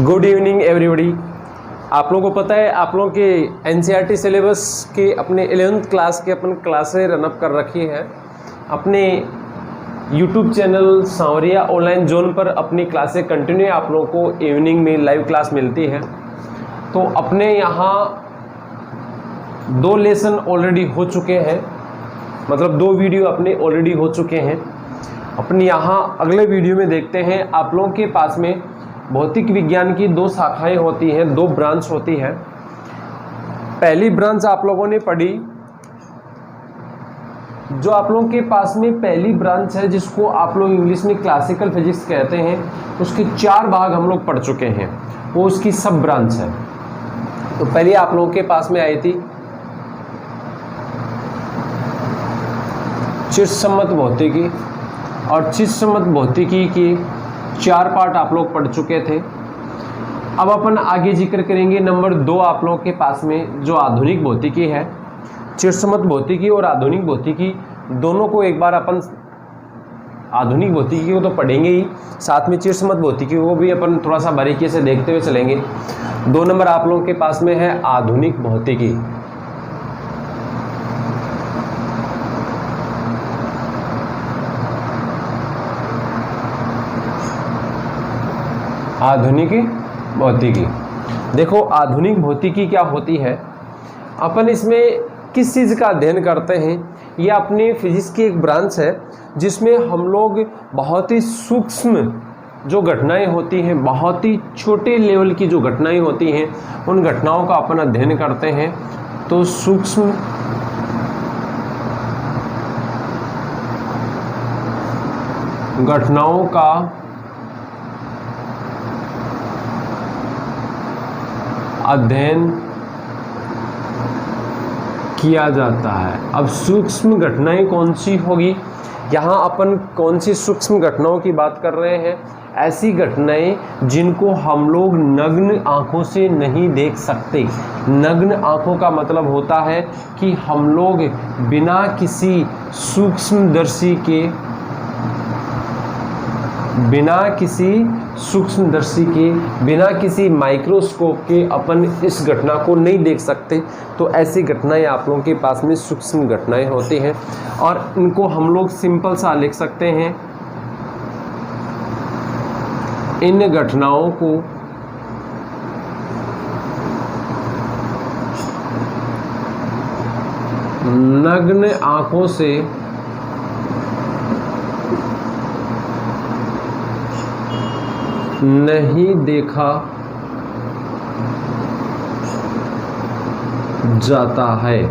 Good evening everybody. आप लोगों को पता है आप लोगों के एनसीईआरटी सिलेबस के अपने 11th क्लास के अपन क्लासें रनअप कर रखी है। अपने यूट्यूब चैनल सांवरिया ऑनलाइन जोन पर अपनी क्लासें कंटिन्यू आप लोगों को इवनिंग में लाइव क्लास मिलती है। तो अपने यहाँ 2 लेसन ऑलरेडी हो चुके हैं, मतलब 2 वीडियो अपने ऑलरेडी हो चुके हैं। अपने यहाँ अगले वीडियो में देखते हैं। आप लोगों के पास में भौतिक विज्ञान की 2 शाखाएं होती हैं, 2 ब्रांच होती है। पहली ब्रांच आप लोगों ने पढ़ी, जो आप लोगों के पास में पहली ब्रांच है जिसको आप लोग इंग्लिश में क्लासिकल फिजिक्स कहते हैं, उसके 4 भाग हम लोग पढ़ चुके हैं, वो उसकी सब ब्रांच है। तो पहले आप लोगों के पास में आई थी चिरसम्मत भौतिकी, और चिरसम्मत भौतिकी की 4 पार्ट आप लोग पढ़ चुके थे। अब अपन आगे जिक्र करेंगे नंबर 2 आप लोगों के पास में जो आधुनिक भौतिकी है। चिरसम्मत भौतिकी और आधुनिक भौतिकी दोनों को एक बार अपन, आधुनिक भौतिकी को तो पढ़ेंगे ही, साथ में चिरसम्मत भौतिकी को भी अपन थोड़ा सा बारीकी से देखते हुए चलेंगे। 2 नंबर आप लोगों के पास में है आधुनिक भौतिकी। आधुनिक भौतिकी, देखो आधुनिक भौतिकी क्या होती है। अपन इसमें किस चीज़ का अध्ययन करते हैं, ये अपनी फिजिक्स की एक ब्रांच है जिसमें हम लोग बहुत ही सूक्ष्म जो घटनाएं होती हैं, बहुत ही छोटे लेवल की जो घटनाएं होती हैं, उन घटनाओं का अपन अध्ययन करते हैं। तो सूक्ष्म घटनाओं का अध्ययन किया जाता है। अब सूक्ष्म घटनाएं कौन सी होगी, यहाँ अपन कौन सी सूक्ष्म घटनाओं की बात कर रहे हैं? ऐसी घटनाएं जिनको हम लोग नग्न आंखों से नहीं देख सकते। नग्न आंखों का मतलब होता है कि हम लोग बिना किसी सूक्ष्मदर्शी के, बिना किसी माइक्रोस्कोप के अपन इस घटना को नहीं देख सकते। तो ऐसी घटनाएं आप लोगों के पास में सूक्ष्म घटनाएं होती हैं, और इनको हम लोग सिंपल सा लिख सकते हैं। इन घटनाओं को नग्न आंखों से नहीं देखा जाता है।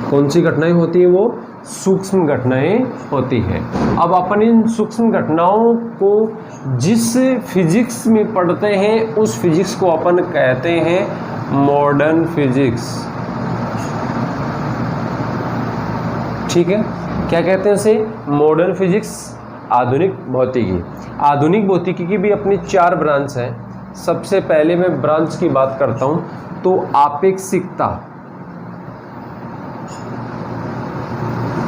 कौन सी घटनाएं होती है? वो सूक्ष्म घटनाएं होती है। अब अपन इन सूक्ष्म घटनाओं को जिस फिजिक्स में पढ़ते हैं उस फिजिक्स को अपन कहते हैं मॉडर्न फिजिक्स। ठीक है, क्या कहते हैं उसे? मॉडर्न फिजिक्स, आधुनिक भौतिकी। आधुनिक भौतिकी की भी अपनी 4 ब्रांच है। सबसे पहले मैं ब्रांच की बात करता हूं तो आपेक्षिकता,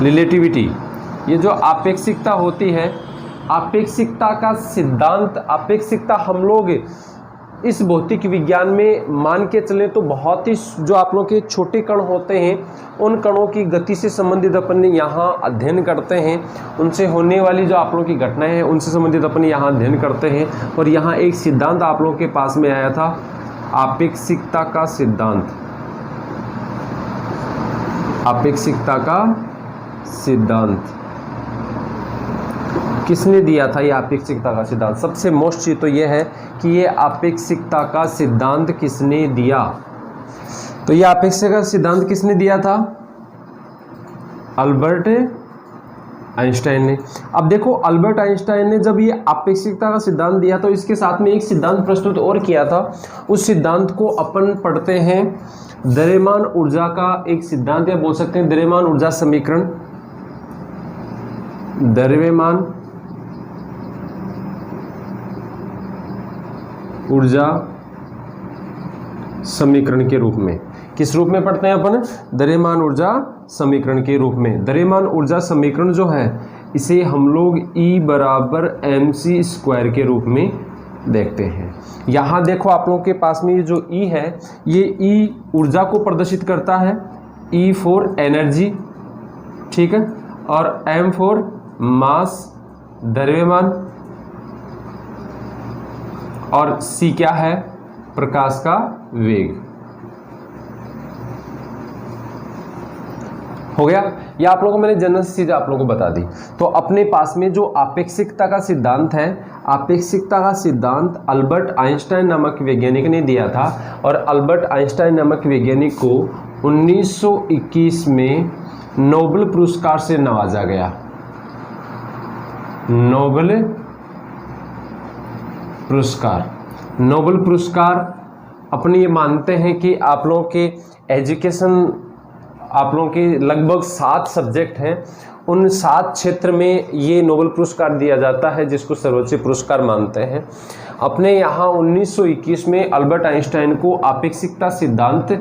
रिलेटिविटी। ये जो आपेक्षिकता होती है, आपेक्षिकता का सिद्धांत, आपेक्षिकता हम लोग इस भौतिक विज्ञान में मान के चले तो बहुत ही, जो आप लोग के छोटे कण होते हैं उन कणों की गति से संबंधित अपन यहाँ अध्ययन करते हैं। उनसे होने वाली जो आप लोगों की घटनाएं हैं उनसे संबंधित अपन यहाँ अध्ययन करते हैं। और यहाँ एक सिद्धांत आप लोगों के पास में आया था, आपेक्षिकता का सिद्धांत। आपेक्षिकता का सिद्धांत किसने दिया था? ये आपेक्षिकता का सिद्धांत, सबसे मोस्ट चीज तो ये है कि ये आपेक्षिकता का सिद्धांत किसने दिया। तो ये आपेक्षिकता का सिद्धांत किसने दिया था? अल्बर्ट आइंस्टाइन ने। अब देखो, अल्बर्ट आइंस्टाइन ने जब ये आपेक्षिकता का सिद्धांत दिया तो इसके साथ में एक सिद्धांत प्रस्तुत और किया था। उस सिद्धांत को अपन पढ़ते हैं द्रव्यमान ऊर्जा का एक सिद्धांत, या बोल सकते हैं द्रव्यमान ऊर्जा समीकरण। द्रव्यमान ऊर्जा समीकरण के रूप में। किस रूप में पढ़ते हैं अपन? द्रव्यमान ऊर्जा समीकरण के रूप में। द्रव्यमान ऊर्जा समीकरण जो है इसे हम लोग E बराबर mc² के रूप में देखते हैं। यहाँ देखो आप लोगों के पास में ये जो E है, ये E ऊर्जा को प्रदर्शित करता है, E फॉर एनर्जी, ठीक है, और M फॉर मास, द्रव्यमान, और C क्या है, प्रकाश का वेग। हो गया। ये आप लोगों को मैंने जनरल चीज़ आप लोगों को बता दी। तो अपने पास में जो आपेक्षिकता का सिद्धांत है, आपेक्षिकता का सिद्धांत अल्बर्ट आइंस्टाइन नामक वैज्ञानिक ने दिया था, और अल्बर्ट आइंस्टाइन नामक वैज्ञानिक को 1921 में नोबेल पुरस्कार से नवाजा गया। नोबेल पुरस्कार अपने ये मानते हैं कि आप लोगों के एजुकेशन, आप लोगों के लगभग 7 सब्जेक्ट हैं, उन 7 क्षेत्र में ये नोबेल पुरस्कार दिया जाता है, जिसको सर्वोच्च पुरस्कार मानते हैं। अपने यहाँ 1921 में अल्बर्ट आइंस्टाइन को आपेक्षिकता सिद्धांत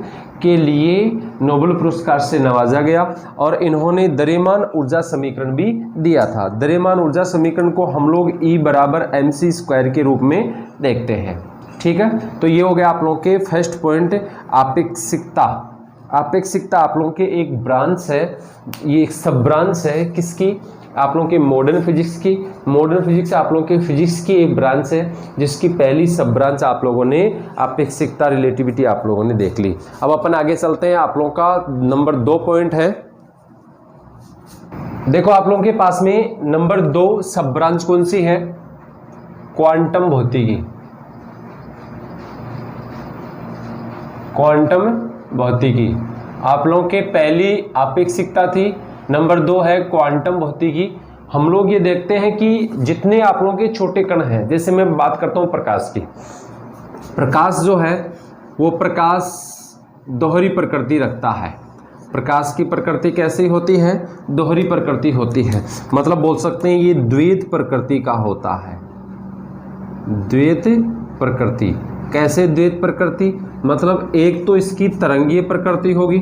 के लिए नोबेल पुरस्कार से नवाजा गया, और इन्होंने द्रव्यमान ऊर्जा समीकरण भी दिया था। द्रव्यमान ऊर्जा समीकरण को हम लोग E बराबर mc² के रूप में देखते हैं, ठीक है। तो ये हो गया आप लोगों के फर्स्ट पॉइंट, आपेक्षिकता। आपेक्षिकता आप लोगों के एक ब्रांच है, ये एक सब ब्रांच है किसकी, आप लोगों के मॉडर्न फिजिक्स की। मॉडर्न फिजिक्स आप लोगों के फिजिक्स की एक ब्रांच है, जिसकी पहली सब ब्रांच आप लोगों ने आपेक्षिकता, रिलेटिविटी आप लोगों ने देख ली। अब अपन आगे चलते हैं। आप लोगों का नंबर 2 पॉइंट है, देखो आप लोगों के पास में नंबर 2 सब ब्रांच कौन सी है, क्वांटम भौतिकी। क्वांटम भौतिकी आप लोगों के पहली आपेक्षिकता थी। नंबर 2 है क्वांटम भौतिकी। हम लोग ये देखते हैं कि जितने आप लोगों के छोटे कण हैं, जैसे मैं बात करता हूँ प्रकाश की, प्रकाश जो है वो प्रकाश दोहरी प्रकृति रखता है। प्रकाश की प्रकृति कैसी होती है, दोहरी प्रकृति होती है, मतलब बोल सकते हैं ये द्वैत प्रकृति का होता है। द्वैत प्रकृति, कैसे द्वैत प्रकृति, मतलब एक तो इसकी तरंगीय प्रकृति होगी,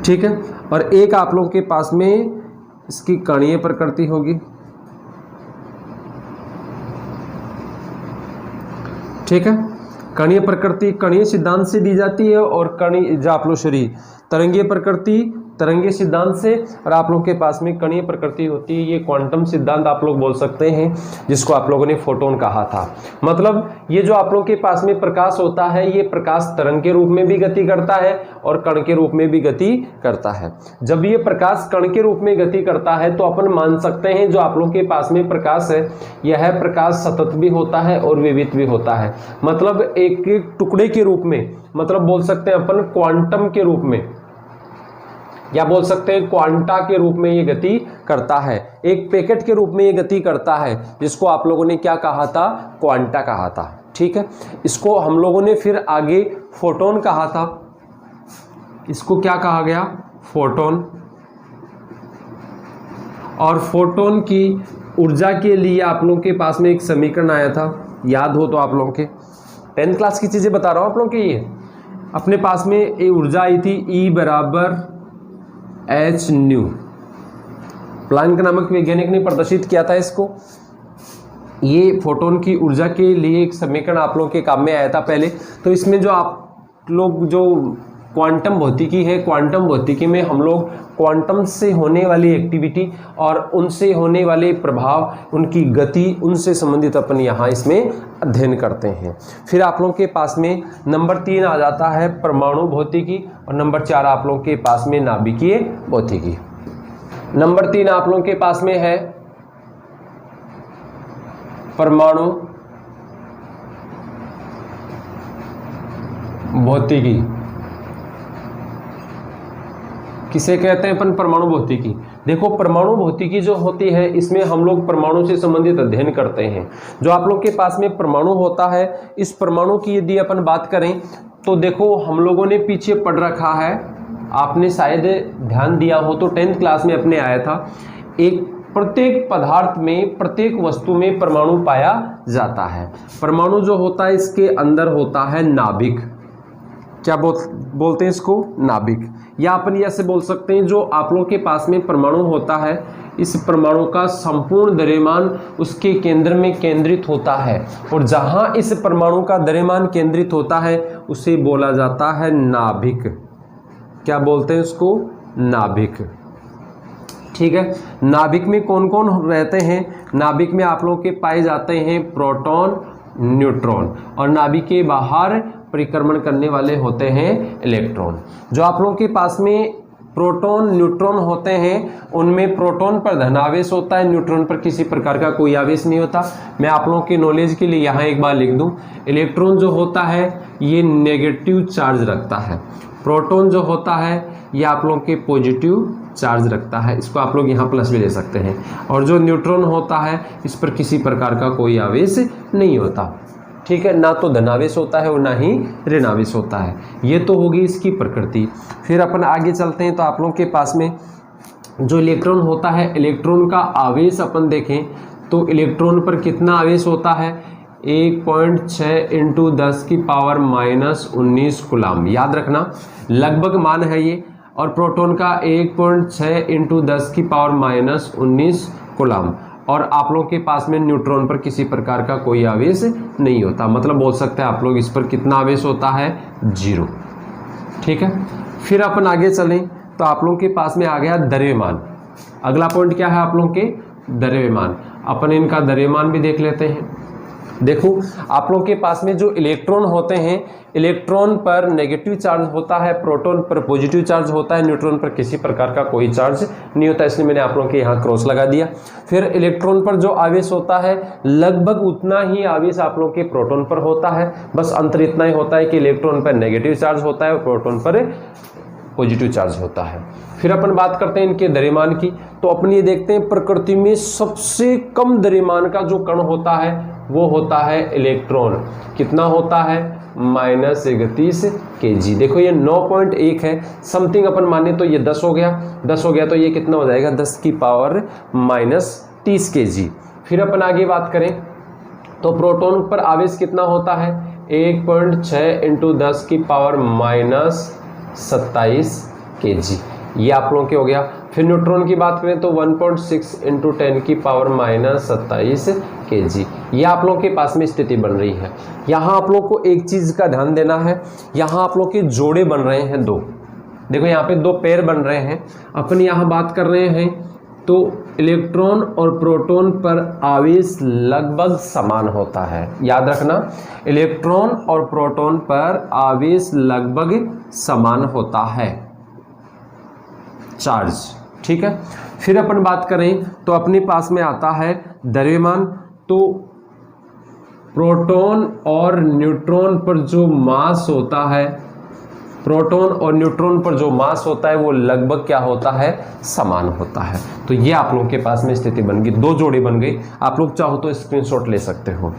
ठीक है, और एक आप लोगों के पास में इसकी कणीय प्रकृति होगी, ठीक है। कणीय प्रकृति कणीय सिद्धांत से दी जाती है, और कणीय जो आप लोग शरीर तरंगीय प्रकृति तरंगीय सिद्धांत से, और आप लोगों के पास में कणीय प्रकृति होती है। ये क्वांटम सिद्धांत आप लोग बोल सकते हैं, जिसको आप लोगों ने फोटोन कहा था। मतलब ये जो आप लोगों के पास में प्रकाश होता है, ये प्रकाश तरंग के रूप में भी गति करता है और कण के रूप में भी गति करता है। जब ये प्रकाश कण के रूप में गति करता है, तो अपन मान सकते हैं जो आप लोगों के पास में प्रकाश है, यह प्रकाश सतत भी होता है और विविध भी होता है। मतलब एक एक टुकड़े के रूप में, मतलब बोल सकते हैं अपन क्वांटम के रूप में, या बोल सकते हैं क्वांटा के रूप में ये गति करता है। एक पैकेट के रूप में ये गति करता है, जिसको आप लोगों ने क्या कहा था, क्वांटा कहा था, ठीक है। इसको हम लोगों ने फिर आगे फोटोन कहा था। इसको क्या कहा गया, फोटोन। और फोटोन की ऊर्जा के लिए आप लोगों के पास में एक समीकरण आया था, याद हो तो आप लोगों के 10th क्लास की चीजें बता रहा हूं आप लोगों के। ये अपने पास में ये ऊर्जा आई थी E बराबर h न्यू। प्लैंक नामक वैज्ञानिक ने प्रदर्शित किया था इसको। ये फोटोन की ऊर्जा के लिए एक समीकरण आप लोगों के काम में आया था पहले। तो इसमें जो आप लोग जो क्वांटम भौतिकी है, क्वांटम भौतिकी में हम लोग क्वांटम से होने वाली एक्टिविटी और उनसे होने वाले प्रभाव, उनकी गति, उनसे संबंधित अपन यहाँ इसमें अध्ययन करते हैं। फिर आप लोगों के पास में नंबर 3 आ जाता है परमाणु भौतिकी, और नंबर 4 आप लोगों के पास में नाभिकीय भौतिकी। नंबर 3 आप लोगों के पास में है परमाणु भौतिकी। किसे कहते हैं अपन, परमाणु भौतिकी। देखो परमाणु भौतिकी जो होती है, इसमें हम लोग परमाणु से संबंधित अध्ययन करते हैं। जो आप लोग के पास में परमाणु होता है, इस परमाणु की यदि अपन बात करें तो देखो हम लोगों ने पीछे पढ़ रखा है, आपने शायद ध्यान दिया हो तो 10th क्लास में अपने आया था, एक प्रत्येक पदार्थ में, प्रत्येक वस्तु में परमाणु पाया जाता है। परमाणु जो होता है इसके अंदर होता है नाभिक। क्या बोलते हैं इसको, नाभिक। या अपन ऐसे बोल सकते हैं जो आप लोगों के पास में परमाणु होता है, इस परमाणु का संपूर्ण द्रव्यमान उसके केंद्र में केंद्रित होता है, और जहां इस परमाणु का द्रव्यमान केंद्रित होता है उसे बोला जाता है नाभिक। क्या बोलते हैं उसको, नाभिक। ठीक है। नाभिक में कौन कौन रहते हैं, नाभिक में आप लोगों के पाए जाते हैं प्रोटॉन, न्यूट्रॉन, और नाभिक के बाहर परिक्रमण करने वाले होते हैं इलेक्ट्रॉन। जो आप लोगों के पास में प्रोटॉन, न्यूट्रॉन होते हैं उनमें प्रोटॉन पर धनावेश होता है, न्यूट्रॉन पर किसी प्रकार का कोई आवेश नहीं होता। मैं आप लोगों के नॉलेज के लिए यहाँ एक बार लिख दूं, इलेक्ट्रॉन जो होता है ये नेगेटिव चार्ज रखता है, प्रोटॉन जो होता है ये आप लोगों के पॉजिटिव चार्ज रखता है, इसको आप लोग यहाँ प्लस भी ले सकते हैं, और जो न्यूट्रॉन होता है इस पर किसी प्रकार का कोई आवेश नहीं होता। ठीक है, ना तो धनावेश होता है और ना ही ऋणावेश होता है। ये तो होगी इसकी प्रकृति। फिर अपन आगे चलते हैं तो आप लोगों के पास में जो इलेक्ट्रॉन होता है, इलेक्ट्रॉन का आवेश अपन देखें तो इलेक्ट्रॉन पर कितना आवेश होता है, 1.6 × 10⁻⁻19 कूलम। याद रखना लगभग मान है ये, और प्रोटॉन का 1.6 × 10⁻⁻19 कूलम। और आप लोग के पास में न्यूट्रॉन पर किसी प्रकार का कोई आवेश नहीं होता, मतलब बोल सकते हैं आप लोग इस पर कितना आवेश होता है, 0। ठीक है। फिर अपन आगे चलें तो आप लोगों के पास में आ गया द्रव्यमान। अगला पॉइंट क्या है आप लोगों के, द्रव्यमान। अपन इनका द्रव्यमान भी देख लेते हैं। देखो आप लोगों के पास में जो इलेक्ट्रॉन होते हैं, इलेक्ट्रॉन पर नेगेटिव चार्ज होता है, प्रोटॉन पर पॉजिटिव चार्ज होता है, न्यूट्रॉन पर किसी प्रकार का कोई चार्ज नहीं होता, इसलिए मैंने आप लोगों के यहाँ क्रॉस लगा दिया। फिर इलेक्ट्रॉन पर जो आवेश होता है लगभग उतना ही आवेश आप लोगों के प्रोटॉन पर होता है, बस अंतर इतना ही होता है कि इलेक्ट्रॉन पर नेगेटिव चार्ज होता है और प्रोटॉन पर पॉजिटिव चार्ज होता है। फिर अपन बात करते हैं इनके द्रव्यमान की, तो अपन ये देखते हैं प्रकृति में सबसे कम द्रव्यमान का जो कण होता है वो होता है इलेक्ट्रॉन। कितना होता है, -31 kg। देखो ये 9.1 है, समथिंग अपन माने तो ये 10 हो गया, 10 हो गया तो ये कितना हो जाएगा, 10⁻30 kg। फिर अपन आगे बात करें तो प्रोटॉन पर आवेश कितना होता है, 1.6 × 10⁻27 kg। ये आप लोगों के हो गया। फिर न्यूट्रॉन की बात करें तो 1.6 × 10⁻27 kg। ये आप लोगों के पास में स्थिति बन रही है। यहाँ आप लोग को एक चीज़ का ध्यान देना है, यहाँ आप लोग के जोड़े बन रहे हैं 2। देखो यहाँ पे 2 पेयर बन रहे हैं। अपन यहाँ बात कर रहे हैं तो इलेक्ट्रॉन और प्रोटॉन पर आवेश लगभग समान होता है। याद रखना इलेक्ट्रॉन और प्रोटॉन पर आवेश लगभग समान होता है, चार्ज। ठीक है। फिर अपन बात करें तो अपने पास में आता है द्रव्यमान। तो प्रोटॉन और न्यूट्रॉन पर जो मास होता है, प्रोटॉन और न्यूट्रॉन पर जो मास होता है वो लगभग क्या होता है, समान होता है। तो ये आप लोगों के पास में स्थिति बन गई, 2 जोड़ी बन गई। आप लोग चाहो तो स्क्रीनशॉट ले सकते हो।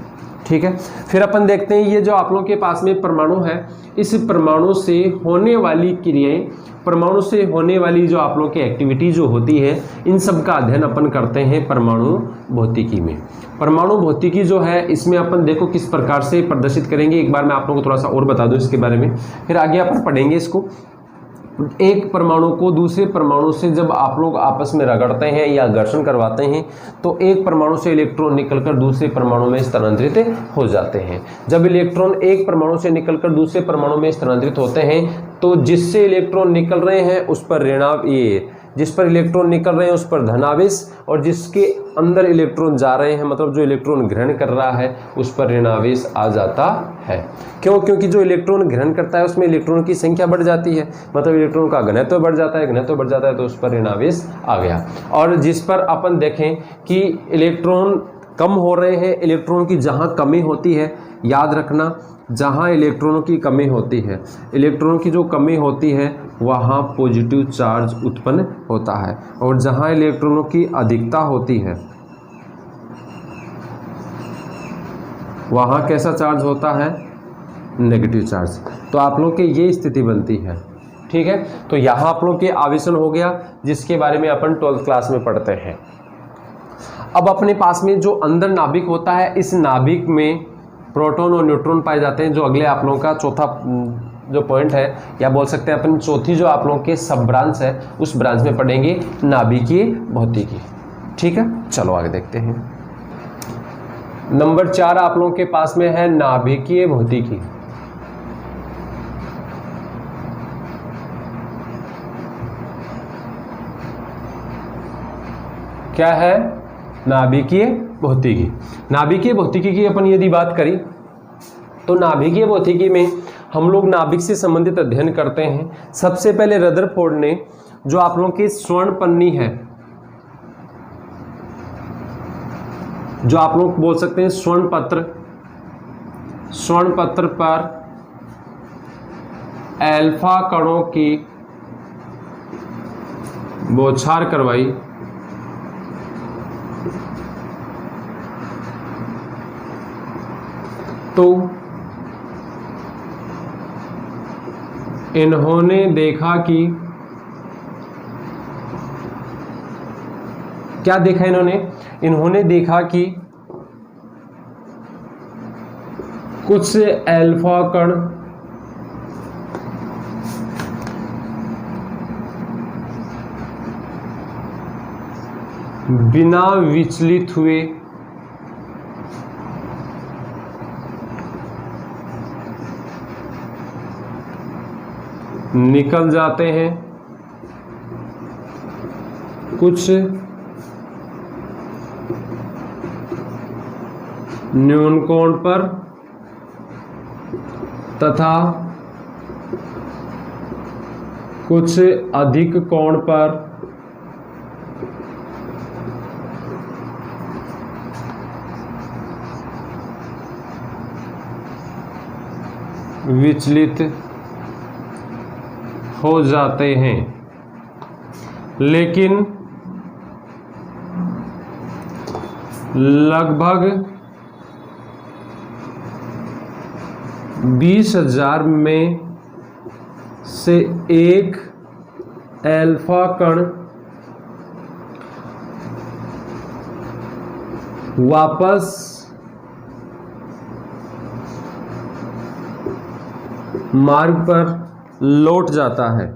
ठीक है। फिर अपन देखते हैं ये जो आप लोगों के पास में परमाणु है, इस परमाणु से होने वाली क्रियाएं, परमाणु से होने वाली जो आप लोगों की एक्टिविटी जो होती है, इन सब का अध्ययन अपन करते हैं परमाणु भौतिकी में। परमाणु भौतिकी जो है इसमें अपन देखो किस प्रकार से प्रदर्शित करेंगे। एक बार मैं आप लोगों को थोड़ा सा और बता दूं इसके बारे में, फिर आगे अपन पढ़ेंगे इसको। एक परमाणु को दूसरे परमाणु से जब आप लोग आपस में रगड़ते हैं या घर्षण करवाते हैं तो एक परमाणु से इलेक्ट्रॉन निकलकर दूसरे परमाणु में स्थानांतरित हो जाते हैं। जब इलेक्ट्रॉन एक परमाणु से निकलकर दूसरे परमाणु में स्थानांतरित होते हैं तो जिससे इलेक्ट्रॉन निकल रहे हैं उस पर जिस पर इलेक्ट्रॉन निकल रहे हैं उस पर धनावेश, और जिसके अंदर इलेक्ट्रॉन जा रहे हैं मतलब जो इलेक्ट्रॉन ग्रहण कर रहा है उस पर ऋणावेश आ जाता है। क्यों? क्योंकि जो इलेक्ट्रॉन ग्रहण करता है उसमें इलेक्ट्रॉन की संख्या बढ़ जाती है, मतलब इलेक्ट्रॉन का घनत्व बढ़ जाता है, घनत्व बढ़ जाता है तो उस पर ऋणावेश आ गया। और जिस पर अपन देखें कि इलेक्ट्रॉन कम हो रहे हैं, इलेक्ट्रॉन की जहाँ कमी होती है, याद रखना जहाँ इलेक्ट्रॉनों की कमी होती है, इलेक्ट्रॉन की जो कमी होती है वहाँ पॉजिटिव चार्ज उत्पन्न होता है, और जहाँ इलेक्ट्रॉनों की अधिकता होती है वहाँ कैसा चार्ज होता है, नेगेटिव चार्ज। तो आप लोग की ये स्थिति बनती है। ठीक है। तो यहाँ आप लोग के आवेशन हो गया जिसके बारे में अपन 12th क्लास में पढ़ते हैं। अब अपने पास में जो अंदर नाभिक होता है, इस नाभिक में प्रोटॉन और न्यूट्रॉन पाए जाते हैं, जो अगले आप लोगों का चौथा जो पॉइंट है, या बोल सकते हैं अपन चौथी जो आप लोगों के सब ब्रांच है उस ब्रांच में पढ़ेंगे नाभिकीय भौतिकी। ठीक है, चलो आगे देखते हैं। नंबर 4 आप लोगों के पास में है नाभिकीय भौतिकी। क्या है? नाभिकीय भौतिकी। नाभिकीय भौतिकी की अपन यदि बात करें तो नाभिकीय भौतिकी में हम लोग नाभिक से संबंधित अध्ययन करते हैं। सबसे पहले रदरफोर्ड ने जो आप लोगों की स्वर्ण पन्नी है, जो आप लोग बोल सकते हैं स्वर्ण पत्र पर अल्फा कणों की बौछार करवाई, तो इन्होंने देखा कि क्या देखा इन्होंने देखा कि कुछ अल्फा कण बिना विचलित हुए निकल जाते हैं, कुछ न्यून कोण पर तथा कुछ अधिक कोण पर विचलित हो जाते हैं, लेकिन लगभग 20,000 में से एक अल्फा कण वापस मार्ग पर लौट जाता है।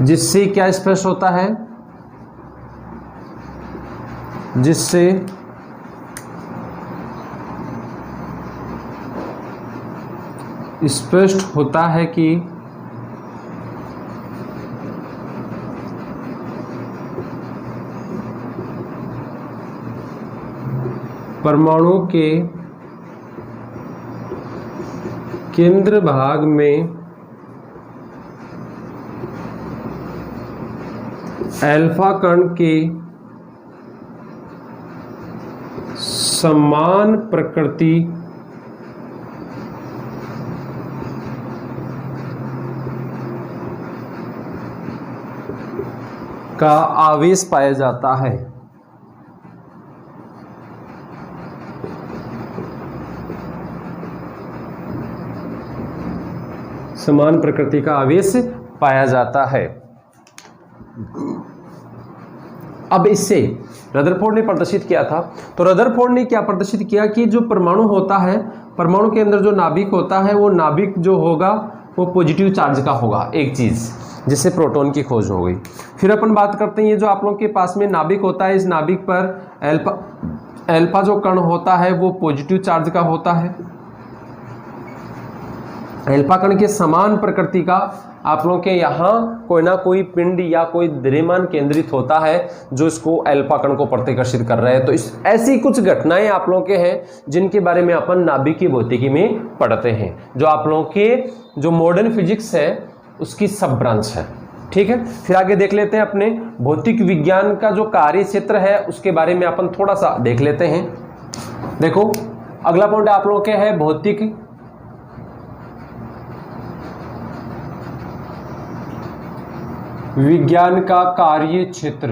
जिससे क्या स्पष्ट होता है? जिससे स्पष्ट होता है कि परमाणु के केंद्र भाग में अल्फा कण के समान प्रकृति का आवेश पाया जाता है। समान प्रकृति का आवेश पाया जाता है। अब इससे रदरफोर्ड ने प्रदर्शित किया था, तो रदरफोर्ड ने क्या प्रदर्शित किया कि जो परमाणु होता है, परमाणु के अंदर जो नाभिक होता है, वो नाभिक जो होगा वो पॉजिटिव चार्ज का होगा, एक चीज़ जिससे प्रोटॉन की खोज हो गई। फिर अपन बात करते हैं, ये जो आप लोगों के पास में नाभिक होता है, इस नाभिक पर अल्फा जो कण होता है वो पॉजिटिव चार्ज का होता है। अल्फा कण के समान प्रकृति का आप लोगों के यहाँ कोई ना कोई पिंड या कोई द्रव्यमान केंद्रित होता है जो इसको अल्फा कण को प्रतिकर्षित कर रहा है। तो इस ऐसी कुछ घटनाएं आप लोगों के हैं जिनके बारे में अपन नाभिकीय भौतिकी में पढ़ते हैं, जो आप लोगों के जो मॉडर्न फिजिक्स है उसकी सब ब्रांच है। ठीक है, फिर आगे देख लेते हैं अपने भौतिक विज्ञान का जो कार्य क्षेत्र है उसके बारे में अपन थोड़ा सा देख लेते हैं। देखो अगला पॉइंट आप लोगों के है भौतिक विज्ञान का कार्य क्षेत्र।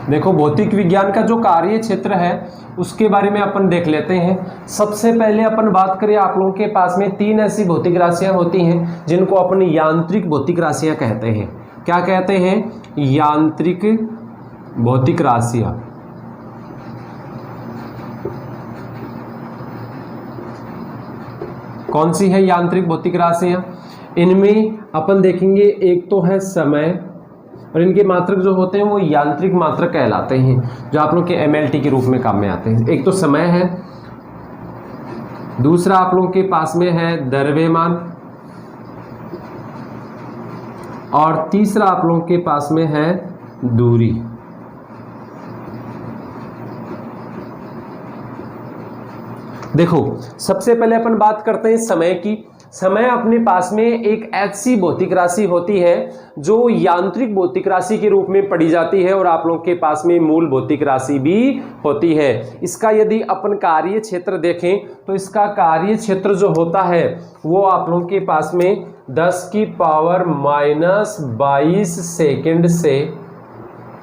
देखो भौतिक विज्ञान का जो कार्य क्षेत्र है उसके बारे में अपन देख लेते हैं। सबसे पहले अपन बात करें, आप लोगों के पास में 3 ऐसी भौतिक राशियां होती हैं जिनको अपन यांत्रिक भौतिक राशियां कहते हैं। क्या कहते हैं? यांत्रिक भौतिक राशियां कौन सी है यांत्रिक भौतिक राशियां? इनमें अपन देखेंगे एक तो है समय, और इनके मात्रक जो होते हैं वो यांत्रिक मात्रक कहलाते हैं, जो आप लोग के एमएलटी के रूप में काम में आते हैं। एक तो समय है, दूसरा आप लोगों के पास में है द्रव्यमान, और तीसरा आप लोगों के पास में है दूरी। देखो सबसे पहले अपन बात करते हैं समय की। समय अपने पास में एक ऐसी भौतिक राशि होती है जो यांत्रिक भौतिक राशि के रूप में पढ़ी जाती है, और आप लोग के पास में मूल भौतिक राशि भी होती है। इसका यदि अपन कार्य क्षेत्र देखें तो इसका कार्य क्षेत्र जो होता है वो आप लोग के पास में 10⁻⁻22 सेकंड से,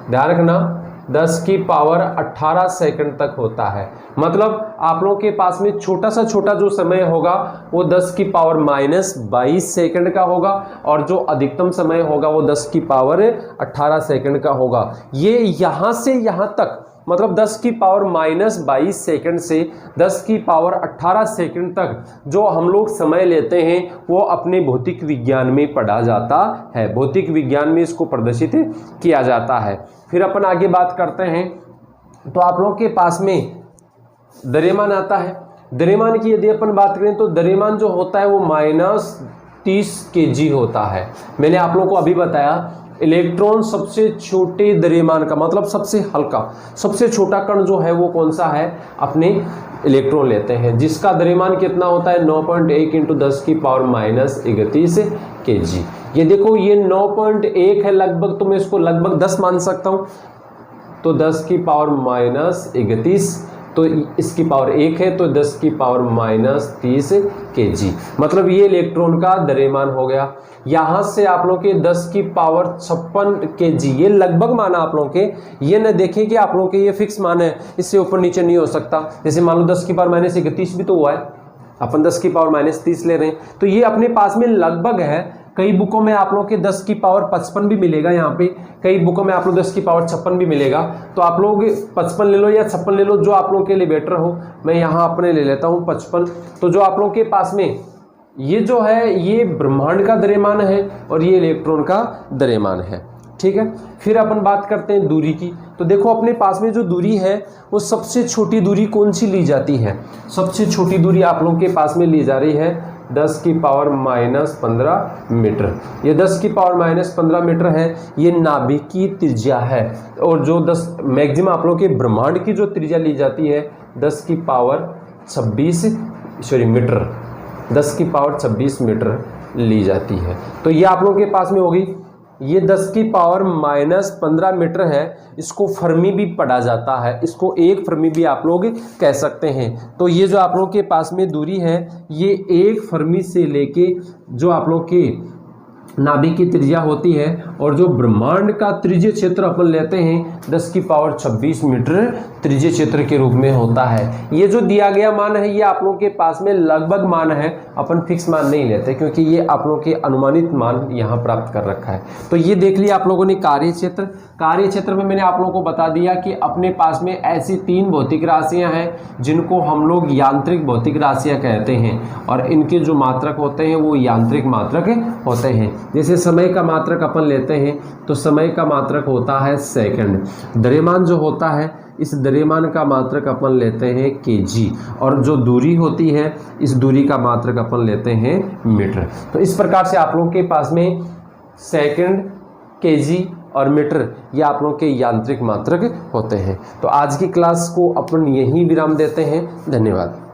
ध्यान रखना, 10⁻18 सेकंड तक होता है। मतलब आप लोगों के पास में छोटा जो समय होगा वो 10⁻22 सेकंड का होगा, और जो अधिकतम समय होगा वो 10⁻18 सेकंड का होगा। ये यहां से यहां तक, मतलब 10⁻22 सेकंड से 10⁻18 सेकंड तक जो हम लोग समय लेते हैं वो अपने भौतिक विज्ञान में पढ़ा जाता है, भौतिक विज्ञान में इसको प्रदर्शित किया जाता है। फिर अपन आगे बात करते हैं तो आप लोगों के पास में द्रव्यमान आता है। द्रव्यमान की यदि अपन बात करें तो द्रव्यमान जो होता है वो -30 kg होता है। मैंने आप लोगों को अभी बताया इलेक्ट्रॉन सबसे छोटे द्रव्यमान का मतलब सबसे हल्का, सबसे छोटा कण जो है वो कौन सा है, अपने इलेक्ट्रॉन लेते हैं, जिसका द्रव्यमान कितना होता है 9.1 × 10⁻31 kg। ये देखो ये 9.1 है लगभग, तो मैं इसको लगभग 10 मान सकता हूँ, तो 10⁻31, तो इसकी पावर 1 है तो 10⁻30 kg, मतलब ये इलेक्ट्रॉन का द्रव्यमान हो गया। यहाँ से आप लोग के 10⁻56 kg, ये लगभग माना आप लोगों के, ये न देखें कि आप लोगों के ये फिक्स मान है, इससे ऊपर नीचे नहीं हो सकता। जैसे मान लो 10⁻31 भी तो हुआ है, अपन 10⁻30 ले रहे हैं, तो ये अपने पास में लगभग है। कई बुकों में आप लोग के 10⁻55 भी मिलेगा, यहाँ पे कई बुकों में आप लोग 10⁻56 भी मिलेगा, तो आप लोग 55 ले लो या 56 ले लो, जो आप लोग के लिए बेटर हो। मैं यहाँ अपने ले लेता हूँ 55। तो जो आप लोग के पास में ये जो है ये ब्रह्मांड का द्रव्यमान है और ये इलेक्ट्रॉन का द्रव्यमान है, ठीक है। फिर अपन बात करते हैं दूरी की। तो देखो अपने पास में जो दूरी है वो सबसे छोटी दूरी कौन सी ली जाती है, सबसे छोटी दूरी आप लोग के पास में ली जा रही है 10⁻15 मीटर। ये 10⁻15 मीटर है, ये नाभिक की त्रिज्या है। और जो 10 मैक्सिमम आप लोग के ब्रह्मांड की जो त्रिज्या ली जाती है 10⁻26 मीटर, 10⁻26 मीटर ली जाती है। तो ये आप लोगों के पास में होगी। ये 10⁻15 मीटर है, इसको फर्मी भी पढ़ा जाता है, इसको एक फर्मी भी आप लोग कह सकते हैं। तो ये जो आप लोग के पास में दूरी है ये एक फर्मी से लेके जो आप लोग के नाभिक की त्रिज्या होती है, और जो ब्रह्मांड का त्रिज्य क्षेत्र अपन लेते हैं 10⁻26 मीटर त्रिज्य क्षेत्र के रूप में होता है। ये जो दिया गया मान है ये आप लोगों के पास में लगभग मान है, अपन फिक्स मान नहीं लेते क्योंकि ये आप लोगों के अनुमानित मान यहाँ प्राप्त कर रखा है। तो ये देख लिया आप लोगों ने कार्य क्षेत्र। कार्य क्षेत्र में मैंने आप लोगों को बता दिया कि अपने पास में ऐसी 3 भौतिक राशियाँ हैं जिनको हम लोग यांत्रिक भौतिक राशियाँ कहते हैं, और इनके जो मात्रक होते हैं वो यांत्रिक मात्रक होते हैं। जैसे समय का मात्रक अपन लेते हैं तो समय का मात्रक होता है सेकंड। द्रव्यमान जो होता है इस द्रव्यमान का मात्रक अपन लेते हैं kg, और जो दूरी होती है इस दूरी का मात्रक अपन लेते हैं मीटर। तो इस प्रकार से आप लोगों के पास में सेकंड, kg और मीटर ये आप लोगों के यांत्रिक मात्रक होते हैं। तो आज की क्लास को अपन यहीं विराम देते हैं। धन्यवाद।